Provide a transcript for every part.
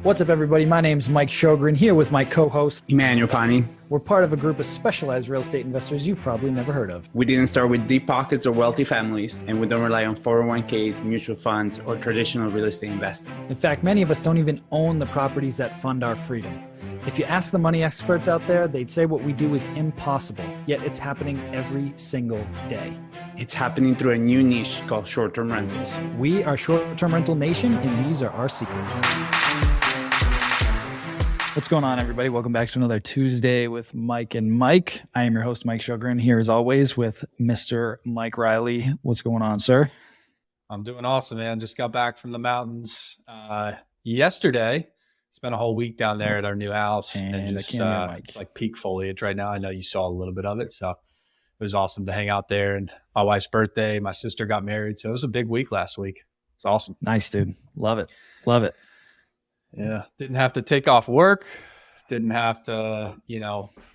What's up, everybody? My name's Mike Sjogren, here with my co-host, Emmanuel Pani. We're part of a group of specialized real estate investors you've probably never heard of. We didn't start with deep pockets or wealthy families, and we don't rely on 401ks, mutual funds, or traditional real estate investing. In fact, many of us don't even own the properties that fund our freedom. If you ask the money experts out there, they'd say what we do is impossible, yet it's happening every single day. It's happening through a new niche called short-term rentals. We are Short-Term Rental Nation, and these are our secrets. What's going on, everybody? Welcome back to another Tuesday with Mike and Mike. I am your host, Mike Sjogren, here as always with Mr. Mike Reilly. What's going on, sir? I'm doing awesome, man. Just got back from the mountains yesterday. Spent a whole week down there at our new house, and just it's like peak foliage right now. I know you saw a little bit of it, so it was awesome to hang out there. And my wife's birthday, my sister got married, so it was a big week last week. It's awesome. Nice, dude. Love it. Love it. Yeah. Didn't have to take off work. Didn't have to,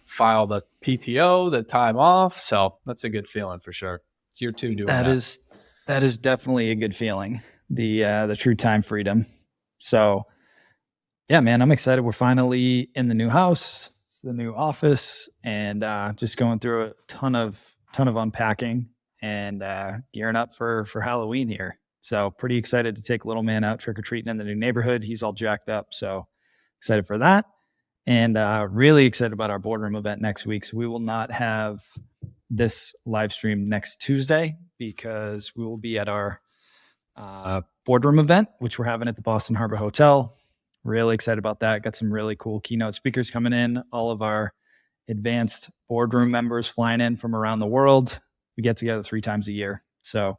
file the PTO, the time off. So that's a good feeling for sure. It's year 2 doing that. That is definitely a good feeling. The true time freedom. So yeah, man, I'm excited. We're finally in the new house, the new office, and just going through a ton of unpacking and gearing up for Halloween here. So pretty excited to take little man out trick-or-treating in the new neighborhood. He's all jacked up. So excited for that. And really excited about our boardroom event next week. So we will not have this live stream next Tuesday because we will be at our boardroom event, which we're having at the Boston Harbor Hotel. Really excited about that. Got some really cool keynote speakers coming in. All of our advanced boardroom members flying in from around the world. We get together 3 times a year. So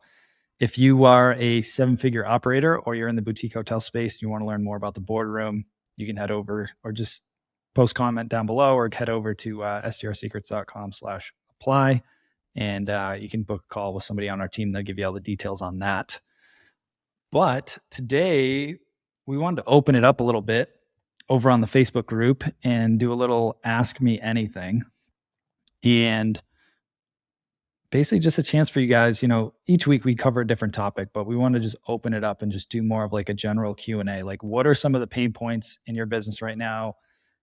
if you are a 7-figure operator or you're in the boutique hotel space and you want to learn more about the boardroom, you can head over or just post comment down below or head over to strsecrets.com/apply. And you can book a call with somebody on our team. They'll give you all the details on that. But today we wanted to open it up a little bit over on the Facebook group and do a little Ask Me Anything. And basically just a chance for you guys, each week we cover a different topic, but we want to just open it up and just do more of like a general Q&A. Like, what are some of the pain points in your business right now?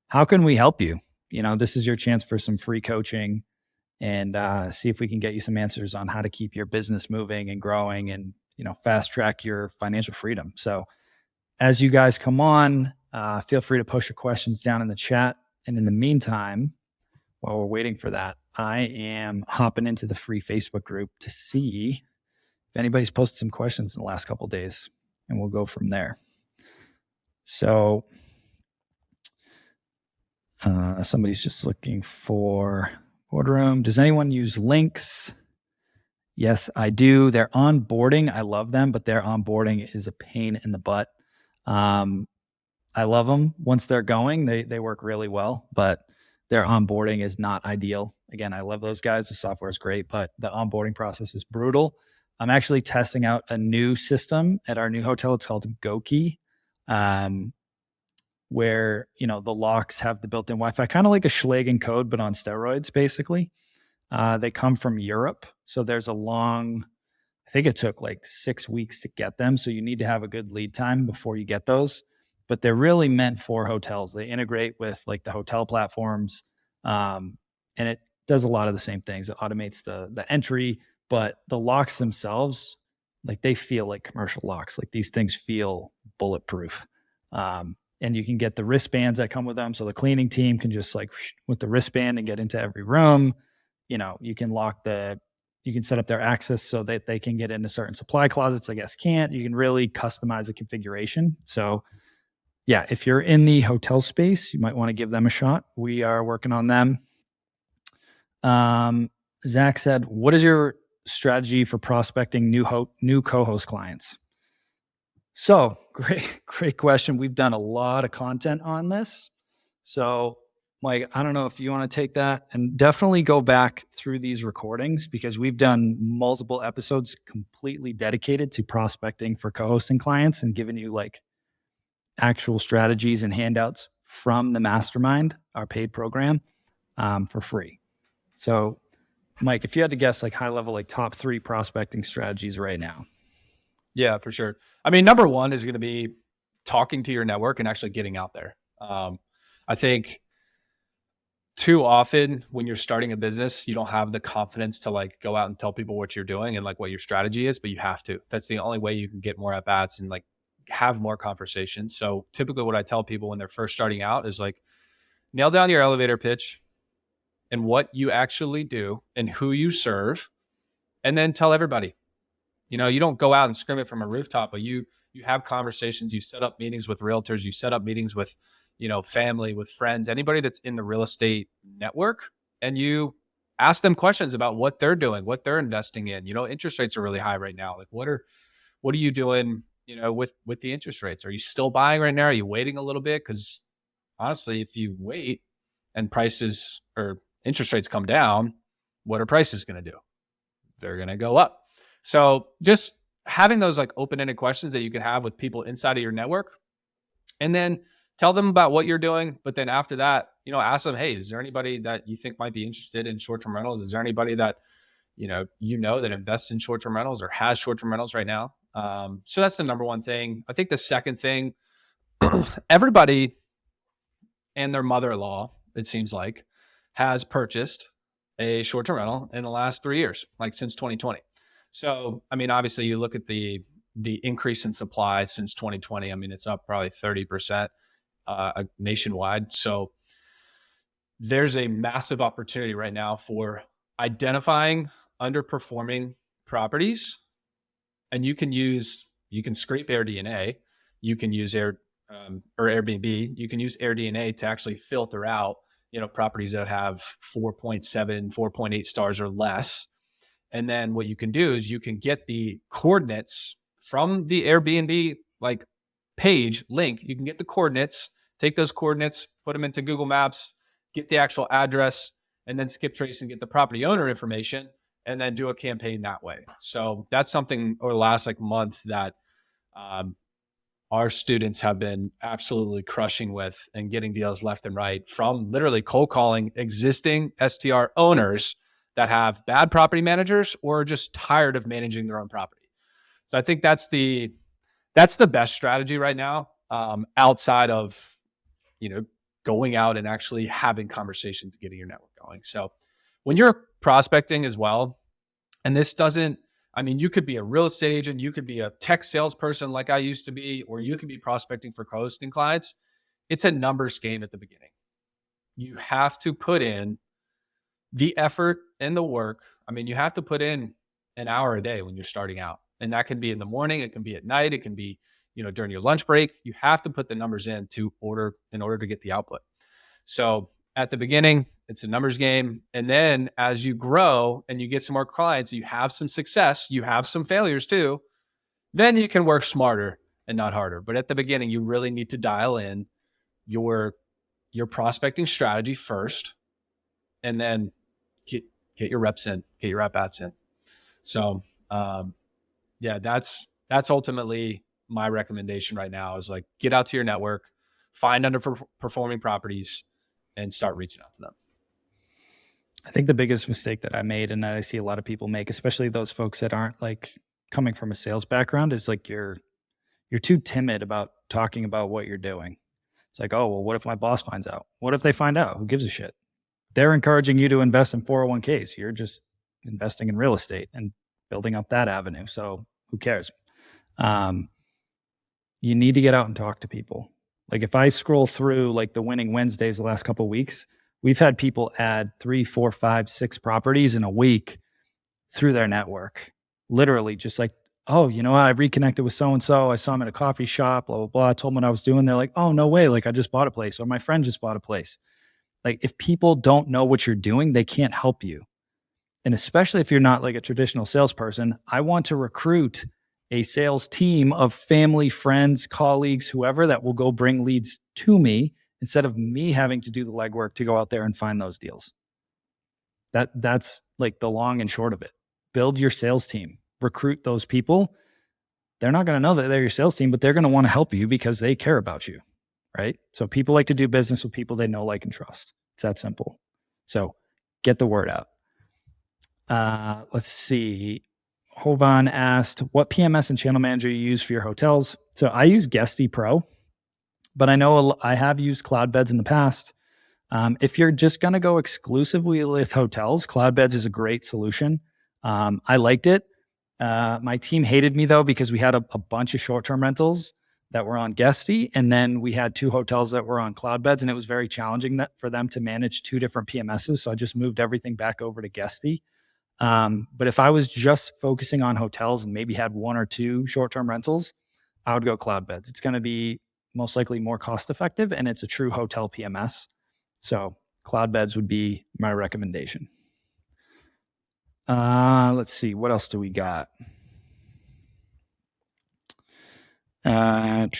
How can we help you? This is your chance for some free coaching and see if we can get you some answers on how to keep your business moving and growing and, fast track your financial freedom. So as you guys come on, feel free to push your questions down in the chat. And in the meantime, while we're waiting for that, I am hopping into the free Facebook group to see if anybody's posted some questions in the last couple of days, and we'll go from there. So somebody's just looking for boardroom. Does anyone use links? Yes, I do. Their onboarding, I love them, but their onboarding is a pain in the butt. I love them. Once they're going, they work really well, but their onboarding is not ideal. Again, I love those guys. The software is great, but the onboarding process is brutal. I'm actually testing out a new system at our new hotel. It's called GoKey, where, the locks have the built-in Wi-Fi, kind of like a Schlagen code, but on steroids, basically. They come from Europe. So there's I think it took like 6 weeks to get them. So you need to have a good lead time before you get those. But they're really meant for hotels. They integrate with like the hotel platforms, and it does a lot of the same things. It automates the entry, but the locks themselves, like they feel like commercial locks. Like these things feel bulletproof. And you can get the wristbands that come with them. So the cleaning team can just like with the wristband and get into every room. You can you can set up their access so that they can get into certain supply closets, I guess can't. You can really customize the configuration. So yeah, if you're in the hotel space, you might want to give them a shot. We are working on them. Zach said, what is your strategy for prospecting new co-host clients? So great question. We've done a lot of content on this. So Mike, I don't know if you want to take that and definitely go back through these recordings because we've done multiple episodes completely dedicated to prospecting for co-hosting clients and giving you like actual strategies and handouts from the mastermind, our paid program, for free. So Mike, if you had to guess like high level, like top 3 prospecting strategies right now. Yeah, for sure. I mean, number one is going to be talking to your network and actually getting out there. I think too often when you're starting a business, you don't have the confidence to like go out and tell people what you're doing and like what your strategy is, but you have to. That's the only way you can get more at bats and like have more conversations. So typically what I tell people when they're first starting out is like, nail down your elevator pitch and what you actually do and who you serve, and then tell everybody. You know, you don't go out and scream it from a rooftop, but you have conversations, you set up meetings with realtors, you set up meetings with, you know, family, with friends, anybody that's in the real estate network, and you ask them questions about what they're doing, what they're investing in. You know, interest rates are really high right now. Like what are you doing, you know, with the interest rates? Are you still buying right now? Are you waiting a little bit? Because honestly, if you wait and prices or interest rates come down, what are prices going to do? They're going to go up. So just having those like open-ended questions that you can have with people inside of your network, and then tell them about what you're doing. But then after that, you know, ask them, hey, is there anybody that you think might be interested in short-term rentals? Is there anybody that, you know, that invests in short-term rentals or has short-term rentals right now? So that's the number one thing. I think the second thing, everybody and their mother-in-law, it seems like, has purchased a short-term rental in the last 3 years, like since 2020. So, I mean, obviously you look at the increase in supply since 2020. I mean, it's up probably 30% nationwide. So there's a massive opportunity right now for identifying underperforming properties. And you can scrape AirDNA, you can use or Airbnb, you can use AirDNA to actually filter out, you know, properties that have 4.7, 4.8 stars or less. And then what you can do is you can get the coordinates from the Airbnb like page link. You can get the coordinates, take those coordinates, put them into Google Maps, get the actual address, and then skip trace and get the property owner information, and then do a campaign that way. So that's something over the last like month that our students have been absolutely crushing with and getting deals left and right from literally cold calling existing STR owners that have bad property managers or are just tired of managing their own property. So I think that's the best strategy right now, outside of, you know, going out and actually having conversations, getting your network going. So when you're prospecting as well, and this doesn't, I mean, you could be a real estate agent, you could be a tech salesperson like I used to be, or you could be prospecting for co-hosting clients. It's a numbers game at the beginning. You have to put in the effort and the work. I mean, you have to put in an hour a day when you're starting out. And that can be in the morning, it can be at night, it can be, you know, during your lunch break. You have to put the numbers in order to get the output. So at the beginning, it's a numbers game. And then as you grow and you get some more clients, you have some success, you have some failures too, then you can work smarter and not harder. But at the beginning, you really need to dial in your prospecting strategy first, and then get your reps in, get your at bats in. So yeah, that's ultimately my recommendation right now is like, get out to your network, find underperforming properties, and start reaching out to them. I think the biggest mistake that I made, and that I see a lot of people make, especially those folks that aren't like coming from a sales background, is like you're too timid about talking about what you're doing. It's like, oh, well, what if my boss finds out? What if they find out? Who gives a shit? They're encouraging you to invest in 401ks. You're just investing in real estate and building up that avenue. So who cares? You need to get out and talk to people. Like if I scroll through like the Winning Wednesdays the last couple of weeks, we've had people add 3, 4, 5, 6 properties in a week through their network. Literally just like, oh, you know what? I reconnected with so-and-so. I saw him at a coffee shop, blah, blah, blah. I told them what I was doing. They're like, oh, no way. Like I just bought a place, or my friend just bought a place. Like if people don't know what you're doing, they can't help you. And especially if you're not like a traditional salesperson, I want to recruit a sales team of family, friends, colleagues, whoever that will go bring leads to me instead of me having to do the legwork to go out there and find those deals. That's like the long and short of it. Build your sales team, recruit those people. They're not going to know that they're your sales team, but they're going to want to help you because they care about you, right? So people like to do business with people they know, like, and trust. It's that simple. So get the word out. Let's see. Hovan asked, what PMS and channel manager you use for your hotels? So I use Guesty Pro, but I know I have used Cloudbeds in the past. If you're just going to go exclusively with hotels, Cloudbeds is a great solution. I liked it. My team hated me though, because we had a bunch of short-term rentals that were on Guesty, and then we had 2 hotels that were on Cloudbeds, and it was very challenging for them to manage 2 different PMSs. So I just moved everything back over to Guesty. But if I was just focusing on hotels and maybe had 1 or 2 short-term rentals, I would go Cloudbeds. It's going to be most likely more cost-effective, and it's a true hotel PMS. So Cloudbeds would be my recommendation. Let's see. What else do we got? I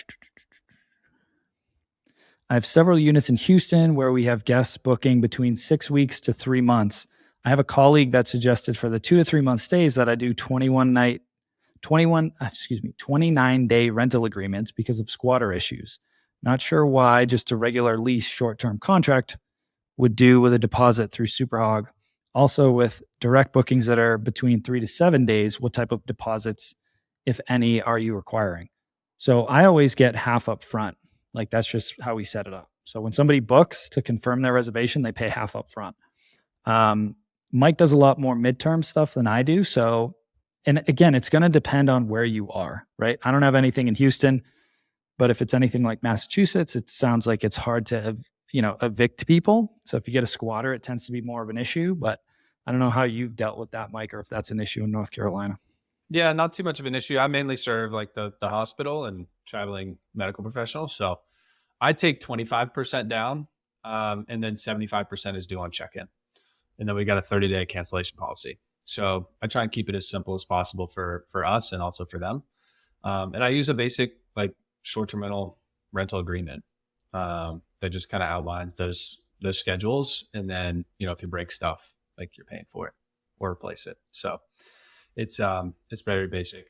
have several units in Houston where we have guests booking between 6 weeks to 3 months. I have a colleague that suggested for the 2 to 3 month stays that I do 29-day rental agreements because of squatter issues. Not sure why just a regular lease short-term contract would do with a deposit through Superhog. Also with direct bookings that are between 3 to 7 days, what type of deposits, if any, are you requiring? So I always get half up front. Like that's just how we set it up. So when somebody books to confirm their reservation, they pay half up front. Mike does a lot more midterm stuff than I do. So, and again, it's going to depend on where you are, right? I don't have anything in Houston, but if it's anything like Massachusetts, it sounds like it's hard to, evict people. So if you get a squatter, it tends to be more of an issue, but I don't know how you've dealt with that, Mike, or if that's an issue in North Carolina. Yeah, not too much of an issue. I mainly serve like the hospital and traveling medical professionals. So I take 25% down, and then 75% is due on check-in. And then we got a 30-day cancellation policy. So I try and keep it as simple as possible for us and also for them. And I use a basic like short-term rental agreement that just kind of outlines those schedules. And then, if you break stuff, like you're paying for it or replace it. So it's very basic.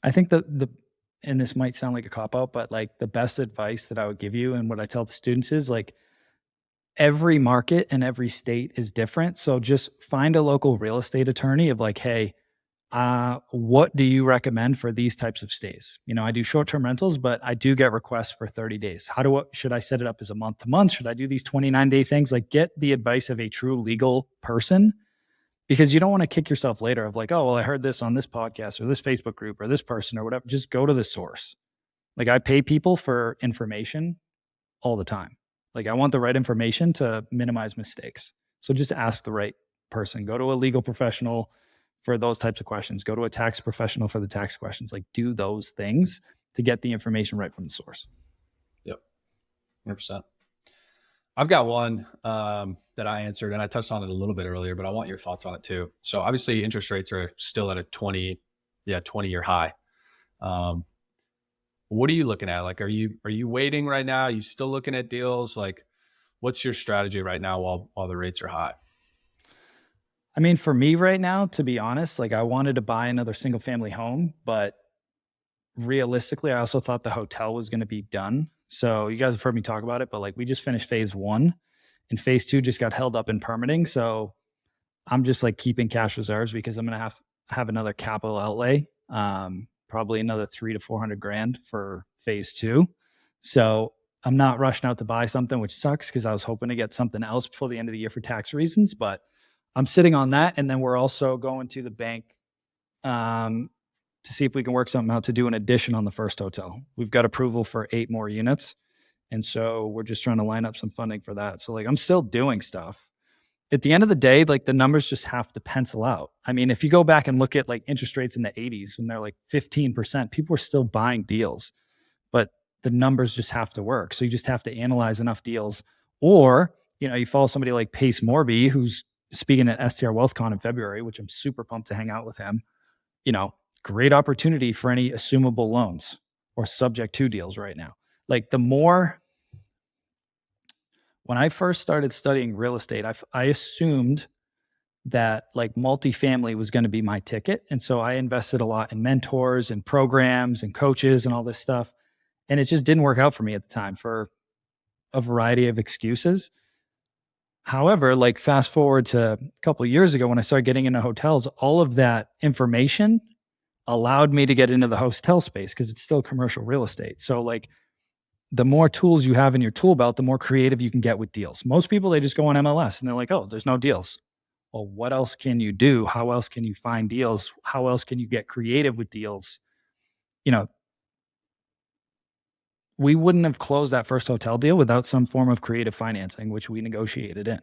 I think and this might sound like a cop out, but like the best advice that I would give you and what I tell the students is like every market and every state is different. So just find a local real estate attorney of like, hey, what do you recommend for these types of stays? I do short-term rentals, but I do get requests for 30 days. Should I set it up as a month to month? Should I do these 29-day things? Like get the advice of a true legal person, because you don't want to kick yourself later of like, oh, well, I heard this on this podcast or this Facebook group or this person or whatever. Just go to the source. Like I pay people for information all the time. Like I want the right information to minimize mistakes. So just ask the right person. Go to a legal professional for those types of questions. Go to a tax professional for the tax questions. Like do those things to get the information right from the source. Yep. 100%. I've got one that I answered, and I touched on it a little bit earlier, but I want your thoughts on it too. So obviously interest rates are still at a 20-year high. What are you looking at? Like, are you waiting right now? Are you still looking at deals? Like, what's your strategy right now while the rates are high? I mean, for me right now, to be honest, like I wanted to buy another single family home, but realistically, I also thought the hotel was going to be done. So you guys have heard me talk about it, but like we just finished phase 1 and phase 2 just got held up in permitting. So I'm just like keeping cash reserves because I'm going to have another capital outlay, probably another $300,000 to $400,000 for phase 2. So I'm not rushing out to buy something, which sucks because I was hoping to get something else before the end of the year for tax reasons, but I'm sitting on that. And then we're also going to the bank to see if we can work something out to do an addition on the first hotel. We've got approval for 8 more units. And so we're just trying to line up some funding for that. So like, I'm still doing stuff. At the end of the day, like the numbers just have to pencil out. I mean, if you go back and look at like interest rates in the 80s when they're like 15%, people were still buying deals, but the numbers just have to work. So you just have to analyze enough deals, or, you follow somebody like Pace Morby, who's speaking at STR WealthCon in February, which I'm super pumped to hang out with him. Great opportunity for any assumable loans or subject to deals right now. Like when I first started studying real estate, I assumed that like multifamily was going to be my ticket. And so I invested a lot in mentors and programs and coaches and all this stuff. And it just didn't work out for me at the time for a variety of excuses. However, like fast forward to a couple of years ago when I started getting into hotels, all of that information allowed me to get into the hotel space because it's still commercial real estate. So like the more tools you have in your tool belt, the more creative you can get with deals. Most people, they just go on MLS and they're like, oh, there's no deals. Well, what else can you do? How else can you find deals? How else can you get creative with deals? You know, we wouldn't have closed that first hotel deal without some form of creative financing, which we negotiated in.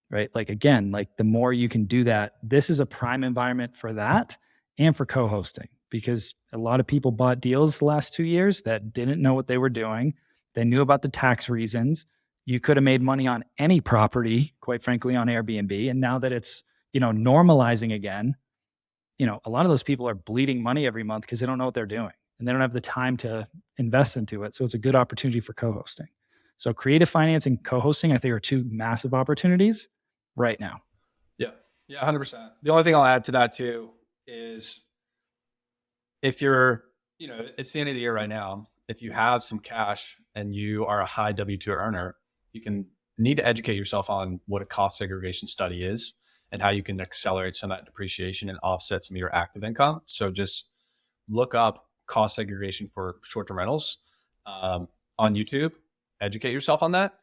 Right. Like, again, like the more you can do that, this is a prime environment for that and for co-hosting, because a lot of people bought deals the last 2 years that didn't know what they were doing. They knew about the tax reasons. You could have made money on any property, quite frankly, on Airbnb. And now that it's, normalizing again, a lot of those people are bleeding money every month because they don't know what they're doing and they don't have the time to invest into it. So it's a good opportunity for co-hosting. So creative finance and co-hosting, I think, are two massive opportunities right now. Yeah. 100%. The only thing I'll add to that too is if you're, it's the end of the year right now, if you have some cash and you are a high W-2 earner, you need to educate yourself on what a cost segregation study is and how you can accelerate some of that depreciation and offset some of your active income. So just look up cost segregation for short-term rentals on YouTube, educate yourself on that.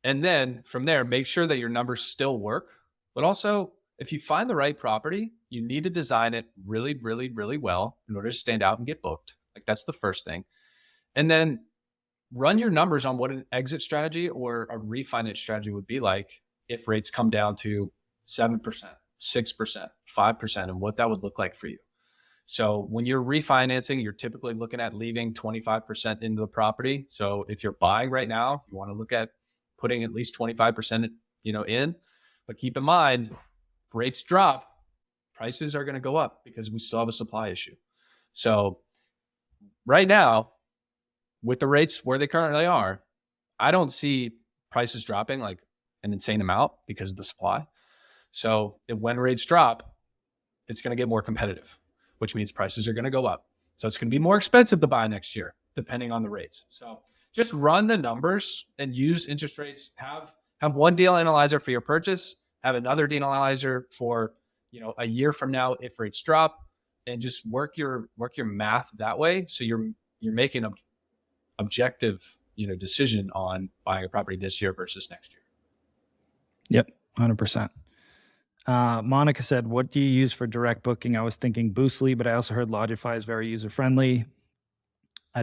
And then from there, make sure that your numbers still work. But also, if you find the right property, you need to design it really, really, really well in order to stand out and get booked. Like that's the first thing. And then run your numbers on what an exit strategy or a refinance strategy would be like if rates come down to 7%, 6%, 5%, and what that would look like for you. So when you're refinancing, you're typically looking at leaving 25% into the property. So if you're buying right now, you want to look at putting at least 25%, in. But keep in mind, if rates drop, prices are going to go up because we still have a supply issue. So right now, with the rates where they currently are, I don't see prices dropping like an insane amount because of the supply. So when rates drop, it's going to get more competitive, which means prices are going to go up. So it's going to be more expensive to buy next year, depending on the rates. So just run the numbers and use interest rates. Have one deal analyzer for your purchase, have another deal analyzer for, a year from now if rates drop, and just work your math that way. So you're making an objective, decision on buying a property this year versus next year. Yep, 100%. Monica said, what do you use for direct booking? I was thinking Boostly, but I also heard Logify is very user-friendly. I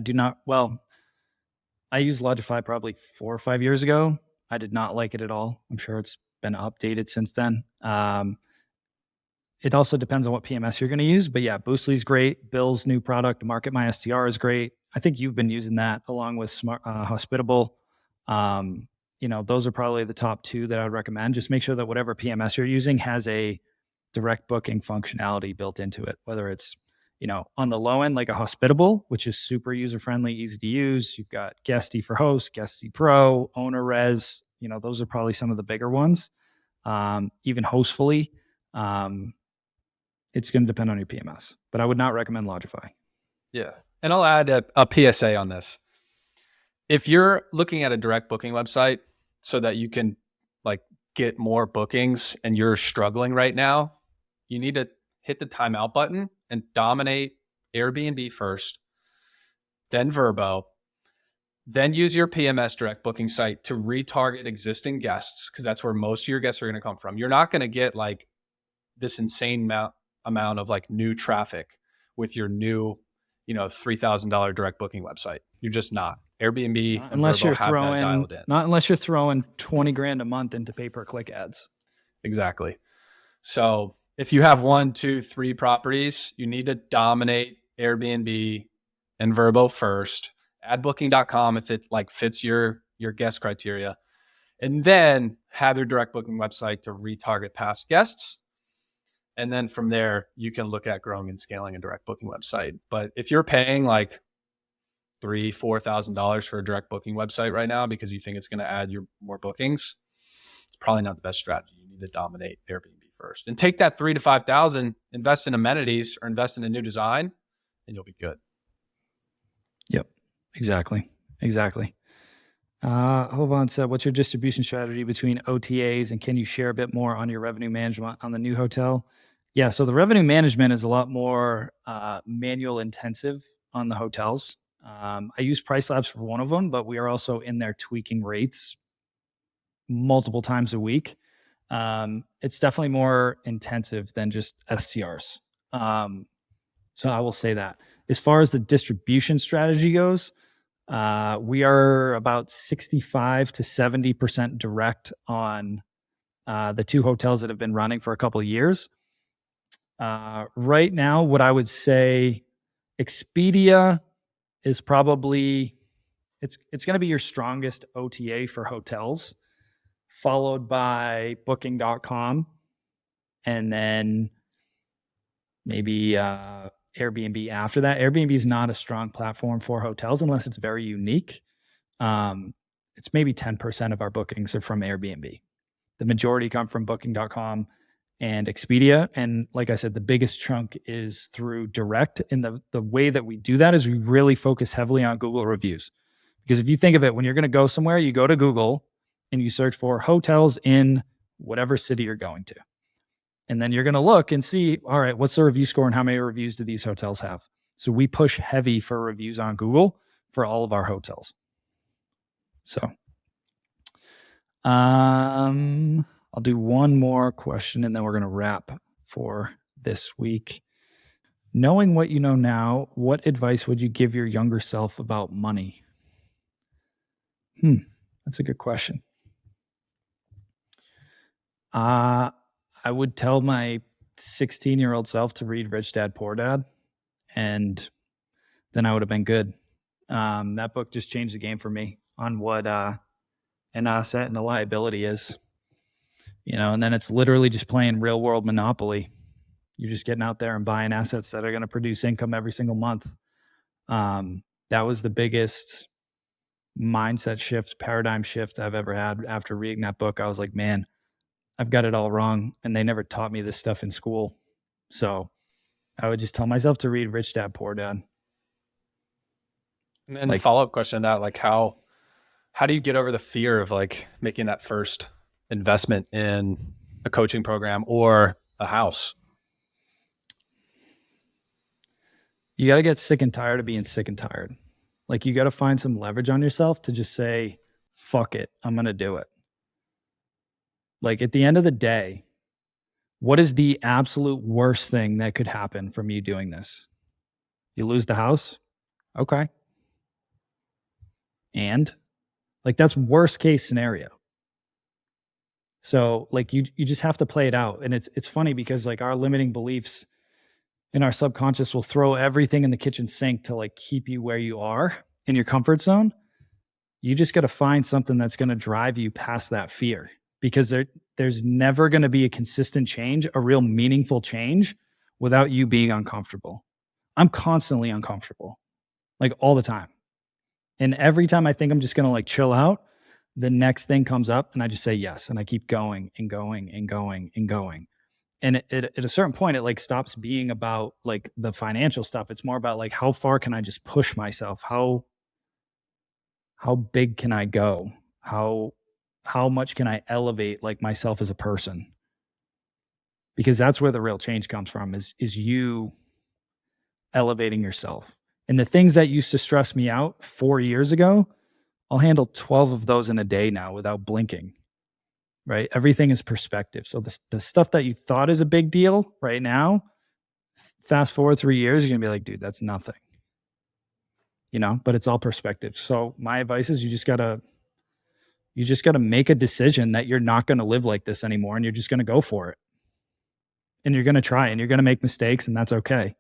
used Logify probably 4 or 5 years ago. I did not like it at all. I'm sure it's been updated since then. It also depends on what PMS you're going to use, but yeah, Boostly is great. Bill's new product, Market My STR, is great. I think you've been using that along with Hospitable. Those are probably the top two that I would recommend. Just make sure that whatever PMS you're using has a direct booking functionality built into it, whether it's, on the low end, like a Hospitable, which is super user-friendly, easy to use. You've got Guesty for Host, Guesty Pro, Owner Res. Those are probably some of the bigger ones. Even Hostfully. It's going to depend on your PMS, but I would not recommend Logify. Yeah. And I'll add a PSA on this. If you're looking at a direct booking website so that you can get more bookings and you're struggling right now, you need to hit the timeout button and dominate Airbnb first, then Vrbo, then use your PMS direct booking site to retarget existing guests, because that's where most of your guests are going to come from. You're not going to get this insane amount of new traffic with your new, $3,000 direct booking website. You're just not. Airbnb, not unless you're throwing 20 grand a month into pay-per-click ads. Exactly. So if you have 1, 2, 3 properties, you need to dominate Airbnb and Vrbo first. Add booking.com if it fits your guest criteria, and then have your direct booking website to retarget past guests. And then from there, you can look at growing and scaling a direct booking website. But if you're paying $3,000-$4,000 for a direct booking website right now because you think it's going to add you more bookings, it's probably not the best strategy. You need to dominate Airbnb first and take that $3,000 to $5,000, invest in amenities or invest in a new design, and you'll be good. Yep, exactly. Hovan said, what's your distribution strategy between OTAs, and can you share a bit more on your revenue management on the new hotel? Yeah, so the revenue management is a lot more manual intensive on the hotels. I use Price Labs for one of them, but we are also in there tweaking rates multiple times a week. It's definitely more intensive than just STRs. So I will say that. As far as the distribution strategy goes, we are about 65 to 70% direct on the two hotels that have been running for a couple of years. Right now, what I would say, Expedia is probably it's going to be your strongest OTA for hotels, followed by Booking.com, and then maybe Airbnb after that. Airbnb is not a strong platform for hotels unless it's very unique. It's maybe 10% of our bookings are from Airbnb. The majority come from Booking.com and Expedia. And like I said, the biggest chunk is through direct. And the way that we do that is we really focus heavily on Google reviews. Because if you think of it, when you're going to go somewhere, you go to Google and you search for hotels in whatever city you're going to. And then you're going to look and see, all right, what's the review score and how many reviews do these hotels have? So we push heavy for reviews on Google for all of our hotels. So I'll do one more question and then we're going to wrap for this week. Knowing what you know now, what advice would you give your younger self about money? That's a good question. I would tell my 16-year-old self to read Rich Dad, Poor Dad, and then I would have been good. That book just changed the game for me on what an asset and a liability is. And then it's literally just playing real world Monopoly. You're just getting out there and buying assets that are going to produce income every single month. That was the biggest mindset shift, paradigm shift I've ever had after reading that book. I was like, man, I've got it all wrong. And they never taught me this stuff in school. So I would just tell myself to read Rich Dad, Poor Dad. And then follow-up question on that, like how do you get over the fear of like making that first investment in a coaching program or a house? You got to get sick and tired of being sick and tired. Like you got to find some leverage on yourself to just say, fuck it, I'm going to do it. Like at the end of the day, what is the absolute worst thing that could happen from you doing this? You lose the house? Okay. And like that's worst case scenario. So like you just have to play it out. And it's funny because like our limiting beliefs in our subconscious will throw everything in the kitchen sink to like keep you where you are in your comfort zone. You just got to find something that's going to drive you past that fear, because there's never going to be a consistent change, a real meaningful change, without you being uncomfortable. I'm constantly uncomfortable, like all the time. And every time I think I'm just going to like chill out, the next thing comes up and I just say yes. And I keep going and going and going and going. And at a certain point, it like stops being about like the financial stuff. It's more about like, how far can I just push myself? How big can I go? How much can I elevate like myself as a person? Because that's where the real change comes from, is you elevating yourself. And the things that used to stress me out 4 years ago, I'll handle 12 of those in a day now without blinking. Right? Everything is perspective. So the stuff that you thought is a big deal right now, fast forward 3 years, you're going to be like, dude, that's nothing. But it's all perspective. So my advice is you just got to make a decision that you're not going to live like this anymore, and you're just going to go for it. And you're going to try, and you're going to make mistakes, and that's okay.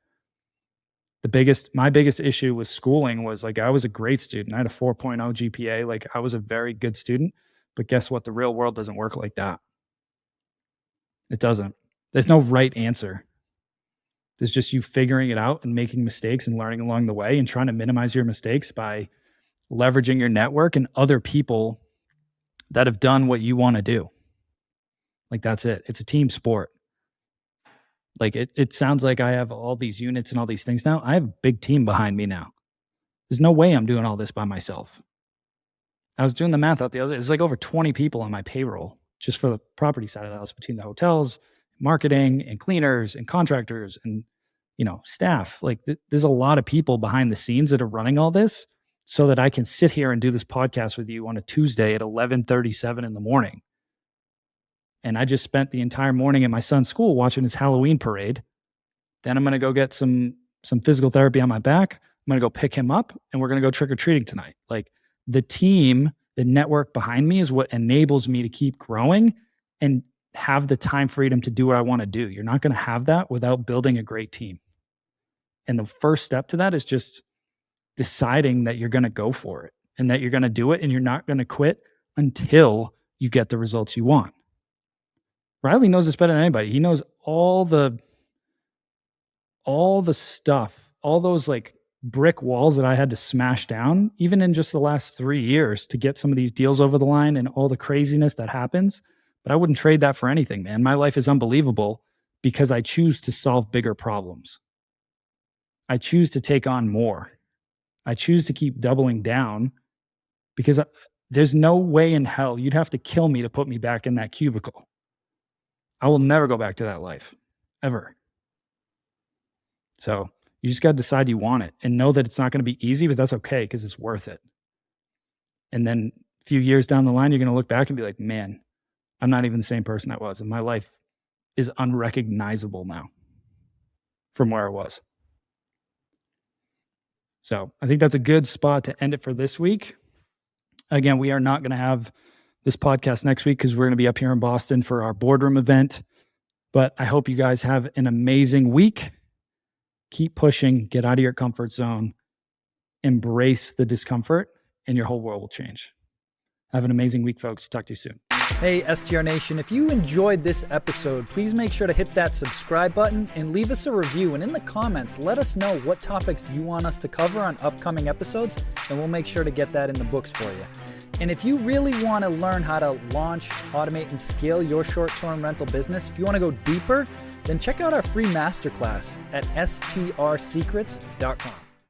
My biggest issue with schooling was like, I was a great student. I had a 4.0 GPA. Like I was a very good student. But guess what? The real world doesn't work like that. It doesn't. There's no right answer. There's just you figuring it out and making mistakes and learning along the way and trying to minimize your mistakes by leveraging your network and other people that have done what you want to do. Like that's it. It's a team sport. Like it sounds like I have all these units and all these things now. I have a big team behind me now. There's no way I'm doing all this by myself. I was doing the math out the other day. There's like over 20 people on my payroll just for the property side of the house, between the hotels, marketing, and cleaners and contractors and, staff. Like there's a lot of people behind the scenes that are running all this so that I can sit here and do this podcast with you on a Tuesday at 11:37 in the morning. And I just spent the entire morning at my son's school watching his Halloween parade. Then I'm going to go get some physical therapy on my back. I'm going to go pick him up and we're going to go trick-or-treating tonight. Like the team, the network behind me is what enables me to keep growing and have the time freedom to do what I want to do. You're not going to have that without building a great team. And the first step to that is just deciding that you're going to go for it and that you're going to do it and you're not going to quit until you get the results you want. Reilly knows this better than anybody. He knows all the stuff, all those like brick walls that I had to smash down, even in just the last 3 years to get some of these deals over the line and all the craziness that happens. But I wouldn't trade that for anything, man. My life is unbelievable because I choose to solve bigger problems. I choose to take on more. I choose to keep doubling down because there's no way in hell you'd have to kill me to put me back in that cubicle. I will never go back to that life, ever. So you just got to decide you want it and know that it's not going to be easy, but that's okay because it's worth it. And then a few years down the line, you're going to look back and be like, man, I'm not even the same person I was. And my life is unrecognizable now from where I was. So I think that's a good spot to end it for this week. Again, we are not going to have this podcast next week because we're going to be up here in Boston for our boardroom event. But I hope you guys have an amazing week. Keep pushing, get out of your comfort zone, embrace the discomfort, and your whole world will change. Have an amazing week, folks. Talk to you soon. Hey, STR Nation, if you enjoyed this episode, please make sure to hit that subscribe button and leave us a review. And in the comments, let us know what topics you want us to cover on upcoming episodes, and we'll make sure to get that in the books for you. And if you really want to learn how to launch, automate, and scale your short-term rental business, if you want to go deeper, then check out our free masterclass at strsecrets.com.